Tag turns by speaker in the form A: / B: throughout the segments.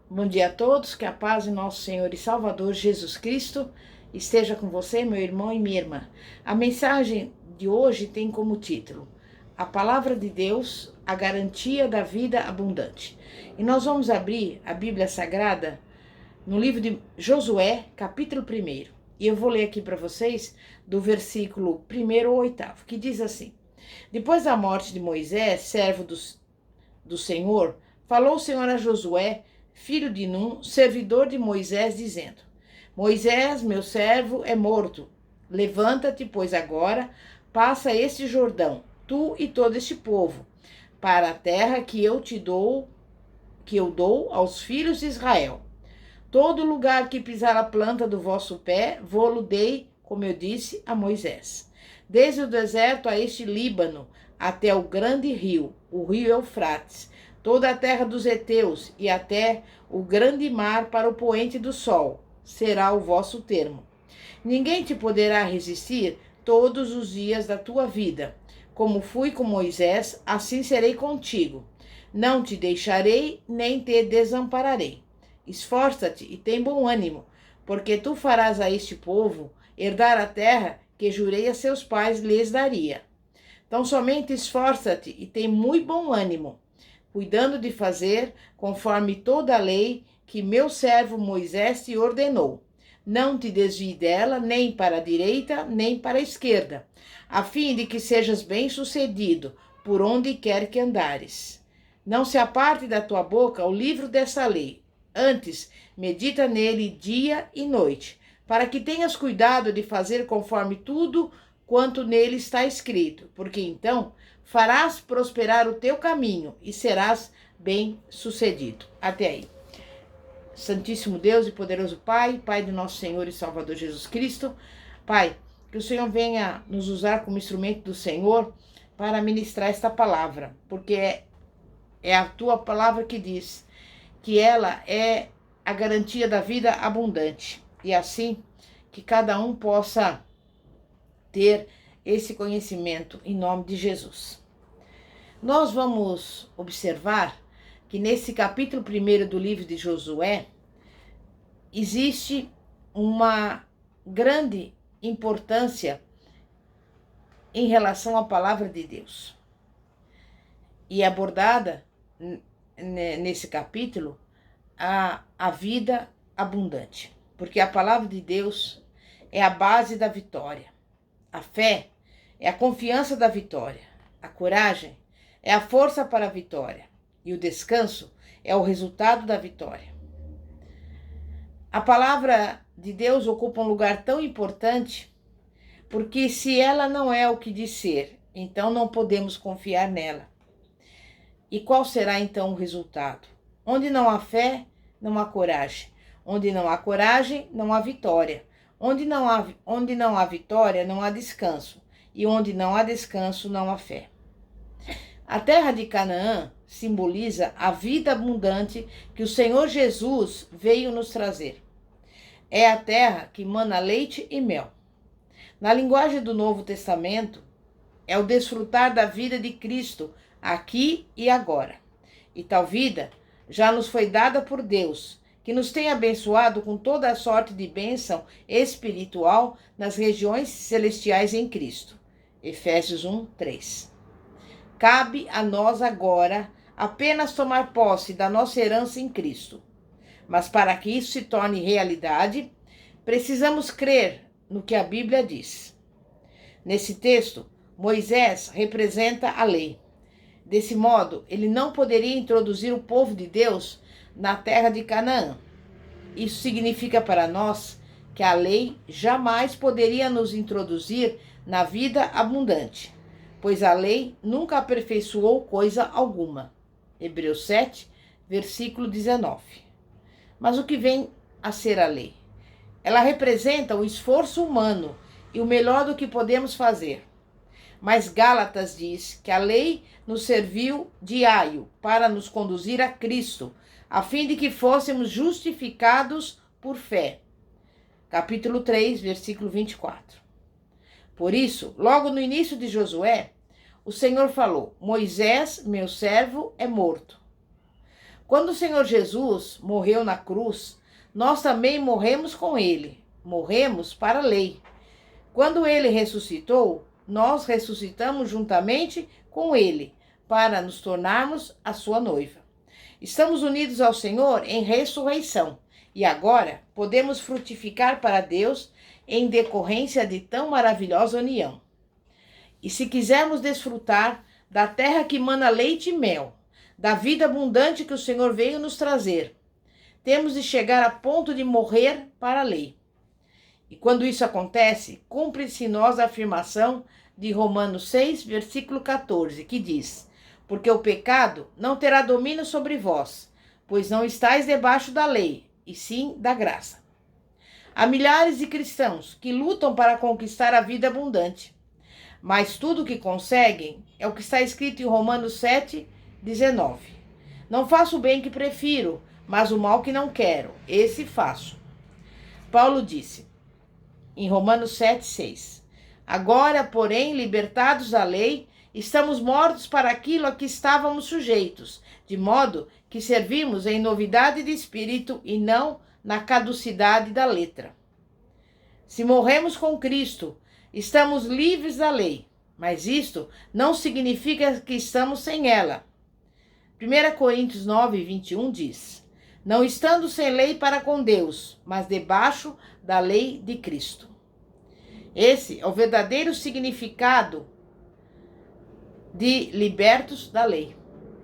A: Bom dia a todos, que a paz de nosso Senhor e Salvador Jesus Cristo esteja com você, meu irmão e minha irmã. A mensagem de hoje tem como título: A Palavra de Deus, a Garantia da Vida Abundante. E nós vamos abrir a Bíblia Sagrada no livro de Josué, capítulo 1. E eu vou ler aqui para vocês do versículo 1 ao 8, que diz assim: Depois da morte de Moisés, servo do Senhor, falou o Senhor a Josué, filho de Num, servidor de Moisés, dizendo: Moisés, meu servo, é morto. Levanta-te, pois agora passa este Jordão, tu e todo este povo, para a terra que eu dou aos filhos de Israel. Todo lugar que pisar a planta do vosso pé, vou-lo dei, como eu disse a Moisés. Desde o deserto a este Líbano, até o grande rio, o rio Eufrates, toda a terra dos heteus e até o grande mar para o poente do sol, será o vosso termo. Ninguém te poderá resistir todos os dias da tua vida. Como fui com Moisés, assim serei contigo. Não te deixarei, nem te desampararei. Esforça-te e tem bom ânimo, porque tu farás a este povo herdar a terra que jurei a seus pais lhes daria. Então somente esforça-te e tem muito bom ânimo, cuidando de fazer conforme toda a lei que meu servo Moisés te ordenou. Não te desvie dela, nem para a direita, nem para a esquerda, a fim de que sejas bem-sucedido por onde quer que andares. Não se aparte da tua boca o livro dessa lei. Antes, medita nele dia e noite, para que tenhas cuidado de fazer conforme tudo quanto nele está escrito, porque então farás prosperar o teu caminho e serás bem-sucedido. Até aí. Santíssimo Deus e poderoso Pai, Pai do nosso Senhor e Salvador Jesus Cristo, Pai, que o Senhor venha nos usar como instrumento do Senhor para ministrar esta palavra, porque é a tua palavra que diz que ela é a garantia da vida abundante. E assim, que cada um possa ter esse conhecimento em nome de Jesus. Nós vamos observar que nesse capítulo 1 do livro de Josué existe uma grande importância em relação à palavra de Deus. E é abordada nesse capítulo a vida abundante, porque a palavra de Deus é a base da vitória. A fé é a confiança da vitória. A coragem é a força para a vitória. E o descanso é o resultado da vitória. A palavra de Deus ocupa um lugar tão importante, porque se ela não é o que diz ser, então não podemos confiar nela. E qual será então o resultado? Onde não há fé, não há coragem. Onde não há coragem, não há vitória. Onde não há vitória, não há descanso. E onde não há descanso, não há fé. A terra de Canaã simboliza a vida abundante que o Senhor Jesus veio nos trazer. É a terra que mana leite e mel. Na linguagem do Novo Testamento, é o desfrutar da vida de Cristo aqui e agora. E tal vida já nos foi dada por Deus, que nos tem abençoado com toda a sorte de bênção espiritual nas regiões celestiais em Cristo. Efésios 1:3. Cabe a nós agora apenas tomar posse da nossa herança em Cristo. Mas para que isso se torne realidade, precisamos crer no que a Bíblia diz. Nesse texto, Moisés representa a lei. Desse modo, ele não poderia introduzir o povo de Deus na terra de Canaã. Isso significa para nós que a lei jamais poderia nos introduzir na vida abundante, pois a lei nunca aperfeiçoou coisa alguma. Hebreus 7, versículo 19. Mas o que vem a ser a lei? Ela representa o esforço humano e o melhor do que podemos fazer. Mas Gálatas diz que a lei nos serviu de aio para nos conduzir a Cristo, a fim de que fôssemos justificados por fé. Capítulo 3, versículo 24. Por isso, logo no início de Josué, o Senhor falou: Moisés, meu servo, é morto. Quando o Senhor Jesus morreu na cruz, nós também morremos com ele. Morremos para a lei. Quando ele ressuscitou, nós ressuscitamos juntamente com ele, para nos tornarmos a sua noiva. Estamos unidos ao Senhor em ressurreição e agora podemos frutificar para Deus em decorrência de tão maravilhosa união. E se quisermos desfrutar da terra que mana leite e mel, da vida abundante que o Senhor veio nos trazer, temos de chegar a ponto de morrer para a lei. E quando isso acontece, cumpre-se em nós a afirmação de Romanos 6, versículo 14, que diz: porque o pecado não terá domínio sobre vós, pois não estáis debaixo da lei, e sim da graça. Há milhares de cristãos que lutam para conquistar a vida abundante, mas tudo o que conseguem é o que está escrito em Romanos 7, 19. Não faço o bem que prefiro, mas o mal que não quero, esse faço. Paulo disse em Romanos 7, 6. Agora, porém, libertados da lei, estamos mortos para aquilo a que estávamos sujeitos, de modo que servimos em novidade de espírito e não na caducidade da letra. Se morremos com Cristo, estamos livres da lei, mas isto não significa que estamos sem ela. 1 Coríntios 9, 21 diz: não estando sem lei para com Deus, mas debaixo da lei de Cristo. Esse é o verdadeiro significado de libertos da lei.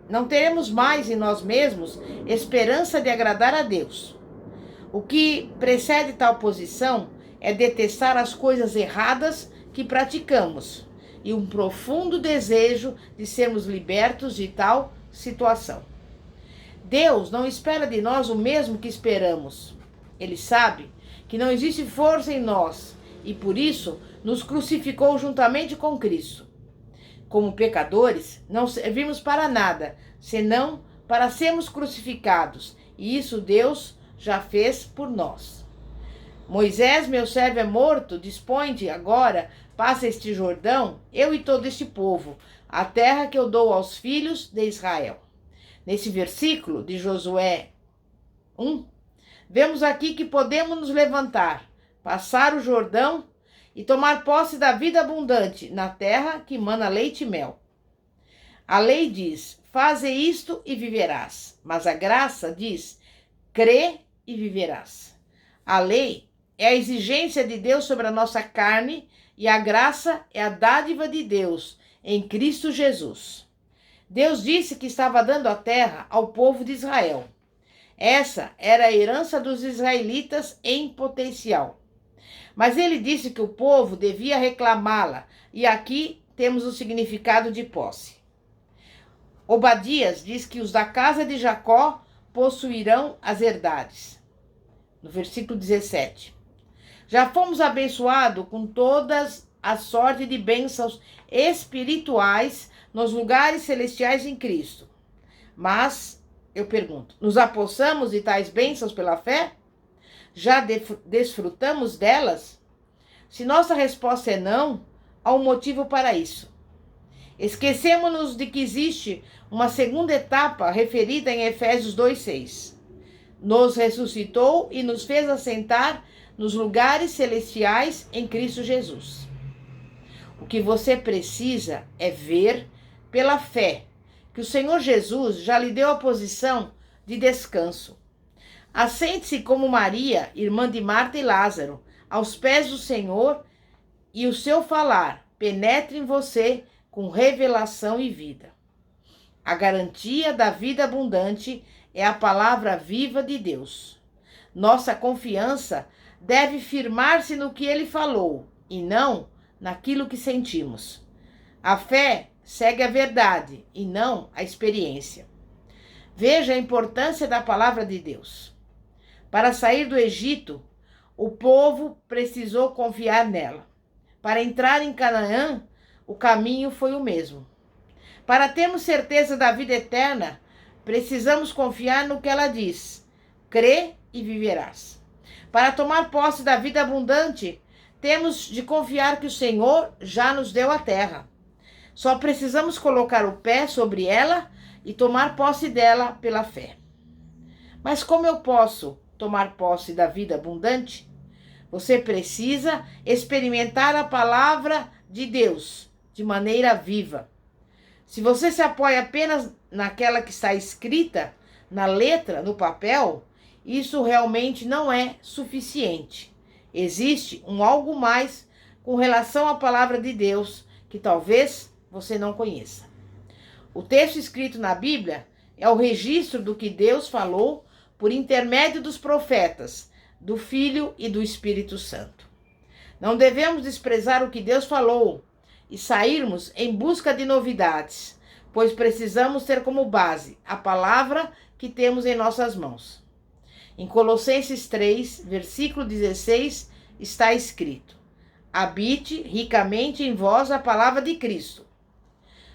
A: Não teremos mais em nós mesmos esperança de agradar a Deus. O que precede tal posição é detestar as coisas erradas que praticamos e um profundo desejo de sermos libertos de tal situação. Deus não espera de nós o mesmo que esperamos. Ele sabe que não existe força em nós e por isso nos crucificou juntamente com Cristo. Como pecadores, não servimos para nada, senão para sermos crucificados, e isso Deus já fez por nós. Moisés, meu servo, é morto, dispõe-te agora, passa este Jordão, eu e todo este povo, a terra que eu dou aos filhos de Israel. Nesse versículo de Josué 1, vemos aqui que podemos nos levantar, passar o Jordão e tomar posse da vida abundante na terra que mana leite e mel. A lei diz: faze isto e viverás, mas a graça diz: crê e viverás. A lei é a exigência de Deus sobre a nossa carne e a graça é a dádiva de Deus em Cristo Jesus. Deus disse que estava dando a terra ao povo de Israel. Essa era a herança dos israelitas em potencial. Mas ele disse que o povo devia reclamá-la, e aqui temos o significado de posse. Obadias diz que os da casa de Jacó possuirão as herdades. No versículo 17. Já fomos abençoados com todas a sorte de bênçãos espirituais nos lugares celestiais em Cristo. Mas, eu pergunto, nos apossamos de tais bênçãos pela fé? Já desfrutamos delas? Se nossa resposta é não, há um motivo para isso. Esquecemos-nos de que existe uma segunda etapa referida em Efésios 2,6. Nos ressuscitou e nos fez assentar nos lugares celestiais em Cristo Jesus. O que você precisa é ver pela fé que o Senhor Jesus já lhe deu a posição de descanso. Assente-se como Maria, irmã de Marta e Lázaro, aos pés do Senhor, e o seu falar penetre em você com revelação e vida. A garantia da vida abundante é a palavra viva de Deus. Nossa confiança deve firmar-se no que ele falou e não naquilo que sentimos. A fé segue a verdade e não a experiência. Veja a importância da palavra de Deus. Para sair do Egito, o povo precisou confiar nela. Para entrar em Canaã, o caminho foi o mesmo. Para termos certeza da vida eterna, precisamos confiar no que ela diz. Crê e viverás. Para tomar posse da vida abundante, temos de confiar que o Senhor já nos deu a terra. Só precisamos colocar o pé sobre ela e tomar posse dela pela fé. Mas como eu posso tomar posse da vida abundante? Você precisa experimentar a palavra de Deus de maneira viva. Se você se apoia apenas naquela que está escrita, na letra, no papel, isso realmente não é suficiente. Existe um algo mais com relação à palavra de Deus que talvez você não conheça. O texto escrito na Bíblia é o registro do que Deus falou por intermédio dos profetas, do Filho e do Espírito Santo. Não devemos desprezar o que Deus falou e sairmos em busca de novidades, pois precisamos ter como base a palavra que temos em nossas mãos. Em Colossenses 3, versículo 16, está escrito: habite ricamente em vós a palavra de Cristo.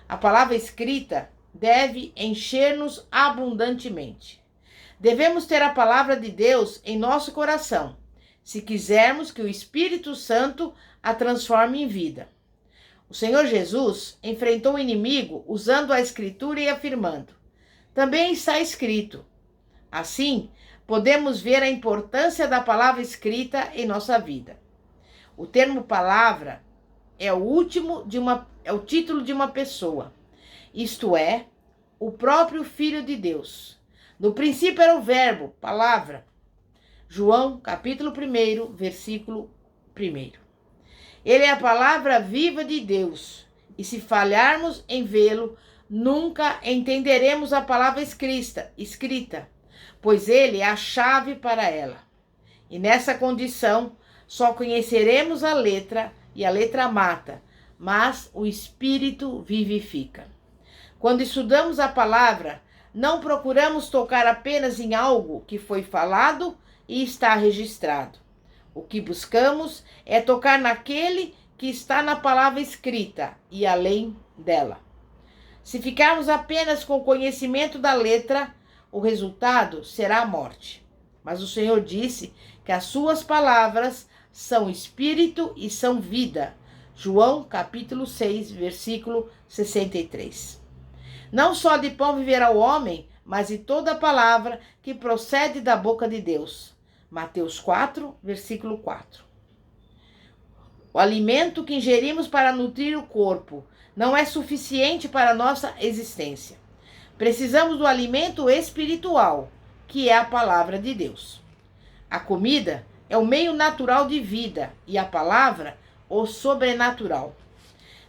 A: A palavra escrita deve encher-nos abundantemente. Devemos ter a palavra de Deus em nosso coração, se quisermos que o Espírito Santo a transforme em vida. O Senhor Jesus enfrentou o inimigo usando a Escritura e afirmando: também está escrito. Assim, podemos ver a importância da palavra escrita em nossa vida. O termo palavra é o título de uma pessoa, isto é, o próprio Filho de Deus. No princípio era o verbo, palavra. João, capítulo 1, versículo 1. Ele é a palavra viva de Deus, e se falharmos em vê-lo, nunca entenderemos a palavra escrita, pois ele é a chave para ela. E nessa condição, só conheceremos a letra, e a letra mata, mas o Espírito vivifica. Quando estudamos a palavra, não procuramos tocar apenas em algo que foi falado e está registrado. O que buscamos é tocar naquele que está na palavra escrita e além dela. Se ficarmos apenas com o conhecimento da letra, o resultado será a morte. Mas o Senhor disse que as suas palavras são espírito e são vida. João capítulo 6, versículo 63. Não só de pão viverá o homem, mas de toda a palavra que procede da boca de Deus. Mateus 4, versículo 4. O alimento que ingerimos para nutrir o corpo não é suficiente para a nossa existência. Precisamos do alimento espiritual, que é a palavra de Deus. A comida é o meio natural de vida e a palavra, o sobrenatural.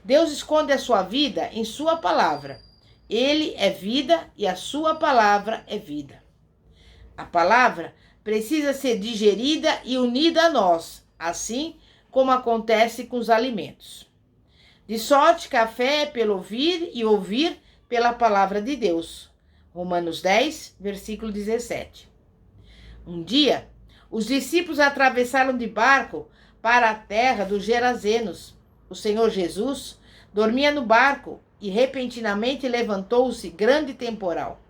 A: Deus esconde a sua vida em sua palavra. Ele é vida e a sua palavra é vida. A palavra precisa ser digerida e unida a nós, assim como acontece com os alimentos. De sorte que a fé é pelo ouvir e ouvir pela palavra de Deus. Romanos 10, versículo 17. Um dia, os discípulos atravessaram de barco para a terra dos Gerazenos. O Senhor Jesus dormia no barco e repentinamente levantou-se grande temporal.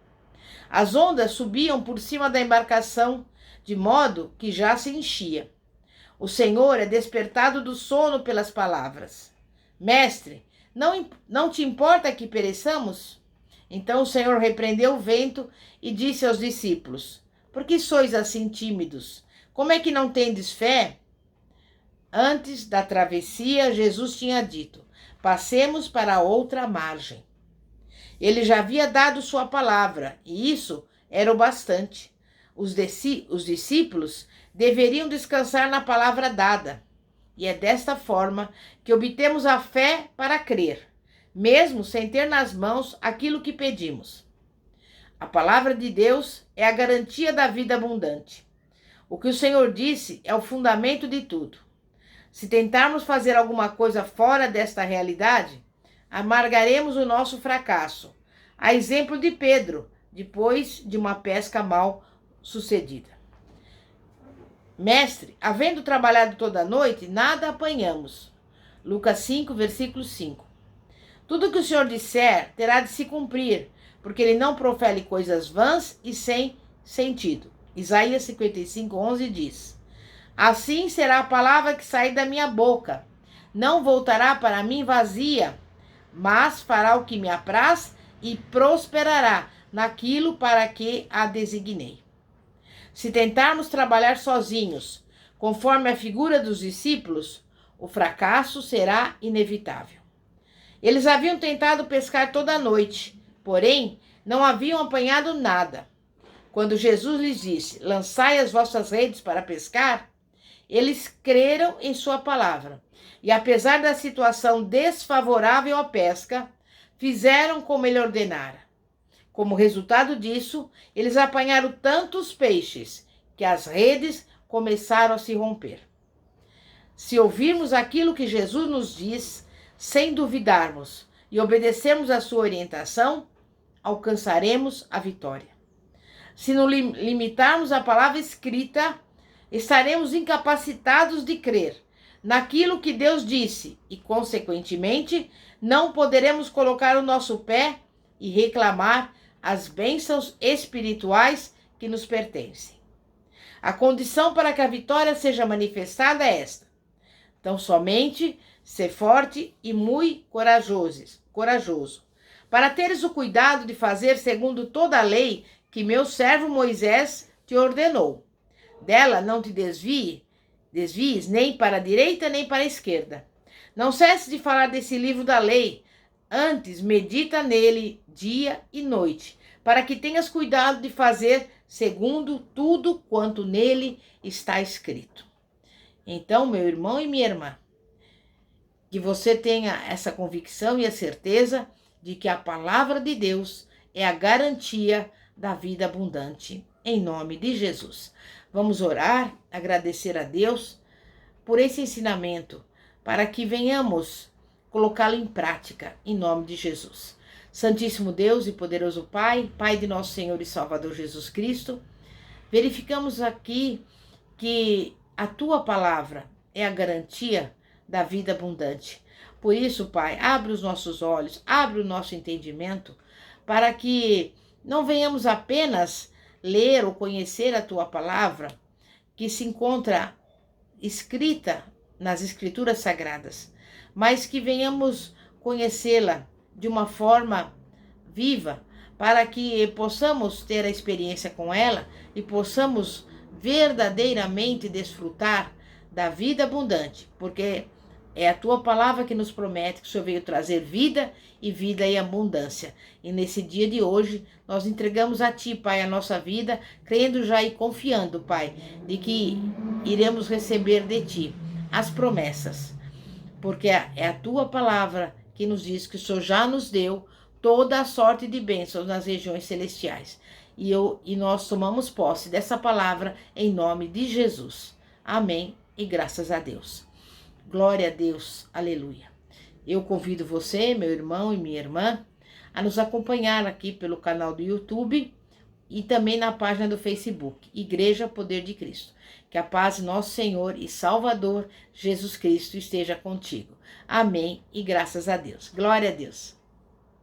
A: As ondas subiam por cima da embarcação, de modo que já se enchia. O Senhor é despertado do sono pelas palavras. Mestre, não te importa que pereçamos? Então o Senhor repreendeu o vento e disse aos discípulos: por que sois assim tímidos? Como é que não tendes fé? Antes da travessia, Jesus tinha dito: passemos para a outra margem. Ele já havia dado sua palavra, e isso era o bastante. Os discípulos deveriam descansar na palavra dada. E é desta forma que obtemos a fé para crer, mesmo sem ter nas mãos aquilo que pedimos. A palavra de Deus é a garantia da vida abundante. O que o Senhor disse é o fundamento de tudo. Se tentarmos fazer alguma coisa fora desta realidade, amargaremos o nosso fracasso, a exemplo de Pedro, depois de uma pesca mal sucedida. Mestre, havendo trabalhado toda a noite, nada apanhamos. Lucas 5, versículo 5. Tudo que o Senhor disser terá de se cumprir, porque ele não profere coisas vãs e sem sentido. Isaías 55, 11 diz: assim será a palavra que sair da minha boca. Não voltará para mim vazia, mas fará o que me apraz e prosperará naquilo para que a designei. Se tentarmos trabalhar sozinhos, conforme a figura dos discípulos, o fracasso será inevitável. Eles haviam tentado pescar toda a noite, porém não haviam apanhado nada. Quando Jesus lhes disse: lançai as vossas redes para pescar, eles creram em sua palavra. E apesar da situação desfavorável à pesca, fizeram como ele ordenara. Como resultado disso, eles apanharam tantos peixes que as redes começaram a se romper. Se ouvirmos aquilo que Jesus nos diz, sem duvidarmos, e obedecermos à sua orientação, alcançaremos a vitória. Se nos limitarmos à palavra escrita, estaremos incapacitados de crer naquilo que Deus disse e, consequentemente, não poderemos colocar o nosso pé e reclamar as bênçãos espirituais que nos pertencem. A condição para que a vitória seja manifestada é esta: tão somente ser forte e muito corajoso, para teres o cuidado de fazer segundo toda a lei que meu servo Moisés te ordenou. Dela não te desvies nem para a direita nem para a esquerda. Não cesses de falar desse livro da lei, antes medita nele dia e noite, para que tenhas cuidado de fazer segundo tudo quanto nele está escrito. Então, meu irmão e minha irmã, que você tenha essa convicção e a certeza de que a palavra de Deus é a garantia da vida abundante, em nome de Jesus. Vamos orar, agradecer a Deus por esse ensinamento, para que venhamos colocá-lo em prática, em nome de Jesus. Santíssimo Deus e poderoso Pai, Pai de nosso Senhor e Salvador Jesus Cristo, verificamos aqui que a Tua palavra é a garantia da vida abundante. Por isso, Pai, abre os nossos olhos, abre o nosso entendimento, para que não venhamos apenas ler ou conhecer a Tua palavra, que se encontra escrita nas Escrituras Sagradas, mas que venhamos conhecê-la de uma forma viva, para que possamos ter a experiência com ela e possamos verdadeiramente desfrutar da vida abundante, porque é a Tua palavra que nos promete que o Senhor veio trazer vida e vida em abundância. E nesse dia de hoje, nós entregamos a Ti, Pai, a nossa vida, crendo já e confiando, Pai, de que iremos receber de Ti as promessas, porque é a Tua palavra que nos diz que o Senhor já nos deu toda a sorte de bênçãos nas regiões celestiais. E nós tomamos posse dessa palavra em nome de Jesus. Amém e graças a Deus. Glória a Deus, aleluia. Eu convido você, meu irmão e minha irmã, a nos acompanhar aqui pelo canal do YouTube e também na página do Facebook, Igreja Poder de Cristo. Que a paz de nosso Senhor e Salvador Jesus Cristo esteja contigo. Amém e graças a Deus. Glória a Deus.